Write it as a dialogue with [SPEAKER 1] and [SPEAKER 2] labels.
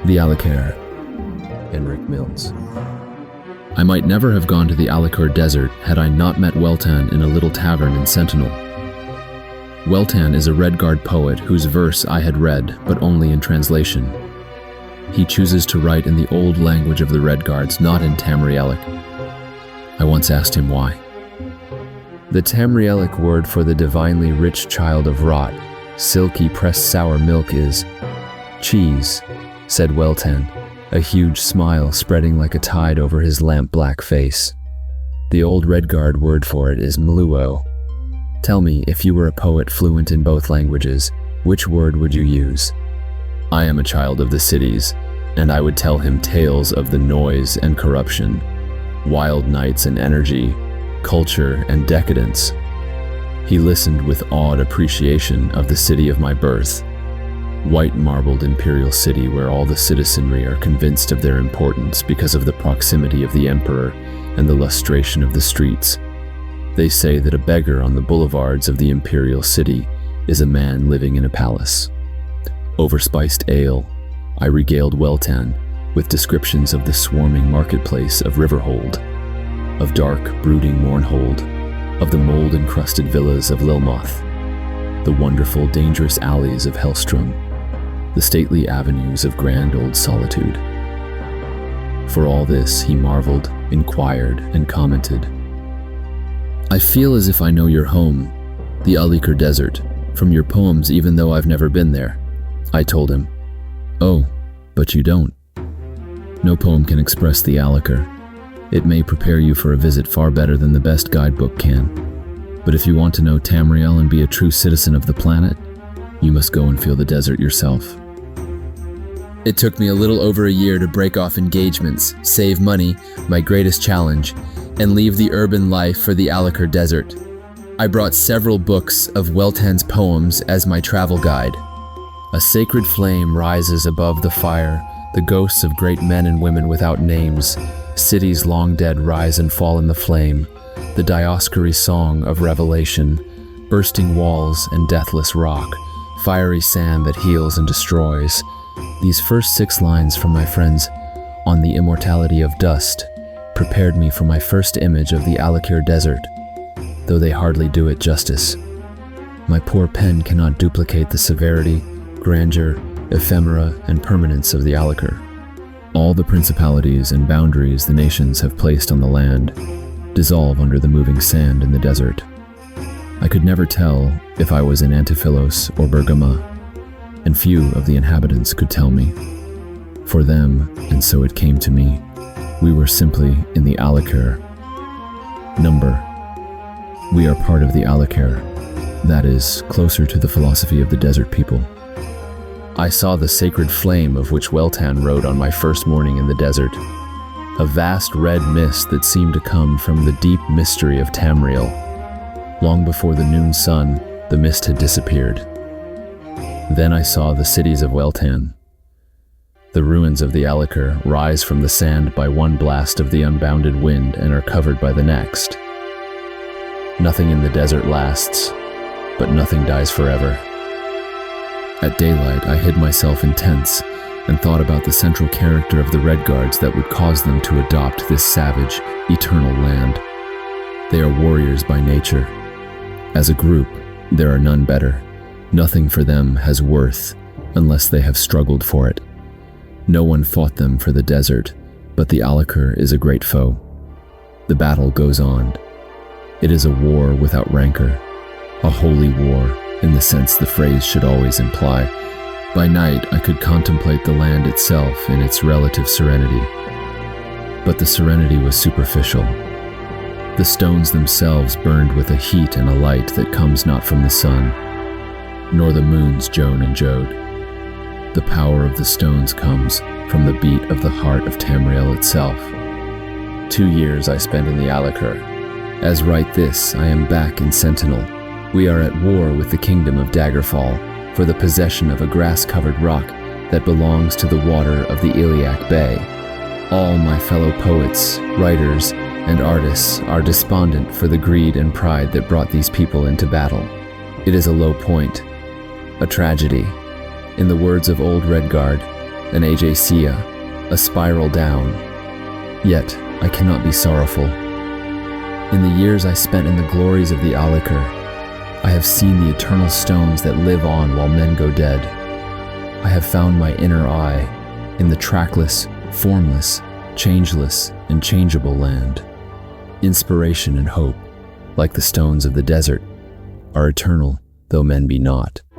[SPEAKER 1] The Alik'r. Henrik Mills. I might never have gone to the Alik'r desert had I not met Weltan in a little tavern in Sentinel. Weltan is a Redguard poet whose verse I had read, but only in translation. He chooses to write in the old language of the Redguards, not in Tamrielic. I once asked him why. The Tamrielic word for the divinely rich child of rot, silky pressed sour milk is cheese, said Weltan, a huge smile spreading like a tide over his lamp-black face. The old Redguard word for it is mluo. Tell me, if you were a poet fluent in both languages, which word would you use? I am a child of the cities, and I would tell him tales of the noise and corruption, wild nights and energy, culture and decadence. He listened with awed appreciation of the city of my birth, white marbled imperial city where all the citizenry are convinced of their importance because of the proximity of the emperor and the lustration of the streets. They say that a beggar on the boulevards of the imperial city is a man living in a palace. Over spiced ale, I regaled Weltan with descriptions of the swarming marketplace of Riverhold, of dark, brooding Mournhold, of the mold-encrusted villas of Lilmoth, the wonderful, dangerous alleys of Hellstrom, the stately avenues of grand old solitude. For all this, he marveled, inquired, and commented. I feel as if I know your home, the Alik'r Desert, from your poems even though I've never been there. I told him. Oh, but you don't. No poem can express the Alik'r. It may prepare you for a visit far better than the best guidebook can. But if you want to know Tamriel and be a true citizen of the planet, you must go and feel the desert yourself. It took me a little over a year to break off engagements, save money, my greatest challenge, and leave the urban life for the Alik'r Desert. I brought several books of Weltan's poems as my travel guide. A sacred flame rises above the fire, the ghosts of great men and women without names. Cities long dead rise and fall in the flame, the Dioscuri song of revelation, bursting walls and deathless rock, fiery sand that heals and destroys. These first 6 lines from my friends on the immortality of dust prepared me for my first image of the Alik'r Desert, though they hardly do it justice. My poor pen cannot duplicate the severity, grandeur, ephemera, and permanence of the Alik'r. All the principalities and boundaries the nations have placed on the land dissolve under the moving sand in the desert. I could never tell if I was in Antiphilos or Bergama, and few of the inhabitants could tell me. For them, and so it came to me, we were simply in the Alik'r. Number. We are part of the Alik'r, that is, closer to the philosophy of the desert people. I saw the sacred flame of which Weltan wrote on my first morning in the desert, a vast red mist that seemed to come from the deep mystery of Tamriel. Long before the noon sun, the mist had disappeared. Then I saw the cities of Weltan. The ruins of the Alik'r rise from the sand by one blast of the unbounded wind and are covered by the next. Nothing in the desert lasts, but nothing dies forever. At daylight, I hid myself in tents and thought about the central character of the Redguards that would cause them to adopt this savage, eternal land. They are warriors by nature. As a group, there are none better. Nothing for them has worth unless they have struggled for it. No one fought them for the desert, but the Alik'r is a great foe. The battle goes on. It is a war without rancor, a holy war in the sense the phrase should always imply. By night, I could contemplate the land itself in its relative serenity. But the serenity was superficial. The stones themselves burned with a heat and a light that comes not from the sun, nor the moon's Joan and Jode. The power of the stones comes from the beat of the heart of Tamriel itself. 2 years I spent in the Alik'r. As write this, I am back in Sentinel. We are at war with the kingdom of Daggerfall for the possession of a grass-covered rock that belongs to the water of the Iliac Bay. All my fellow poets, writers, and artists are despondent for the greed and pride that brought these people into battle. It is a low point, a tragedy. In the words of old Redguard, an AJCea, a spiral down. Yet I cannot be sorrowful. In the years I spent in the glories of the Alik'r, I have seen the eternal stones that live on while men go dead. I have found my inner eye in the trackless, formless, changeless, and changeable land. Inspiration and hope, like the stones of the desert, are eternal though men be not.